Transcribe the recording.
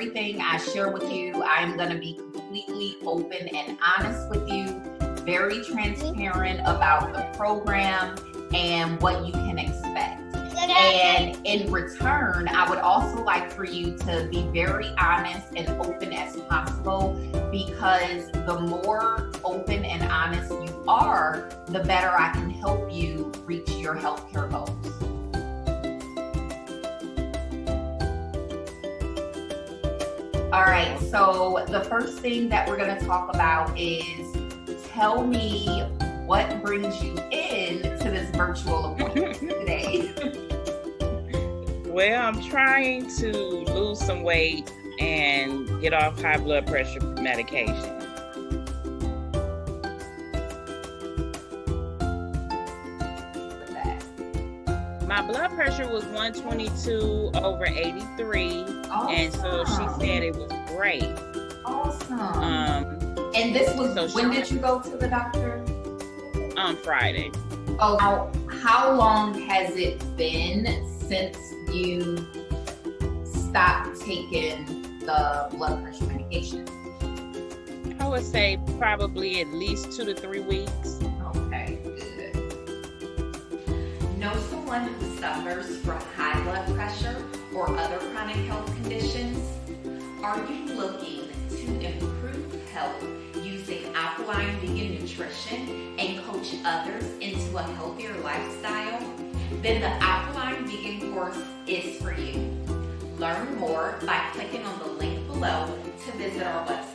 everything I share with you, I'm going to be completely open and honest with you, very transparent about the program and what you can expect. And in return, I would also like for you to be very honest and open as possible, because the more open and honest you are, the better I can help you reach your healthcare goals. All right, so the first thing that we're going to talk about is, tell me what brings you in to this virtual appointment today. Well, I'm trying to lose some weight and get off high blood pressure medication. My blood pressure was 122/83, Awesome. And so she said it was great. Awesome. And this was, so when did you go to the doctor? On Friday. Oh, how long has it been since you stopped taking the blood pressure medication? I would say probably at least 2 to 3 weeks. Okay, good. Know someone who suffers from high blood pressure or other chronic health conditions? Are you looking to improve health using Alkaline vegan nutrition and coach others into a healthier lifestyle? Then the Alkaline vegan course is for you. Learn more by clicking on the link below to visit our website.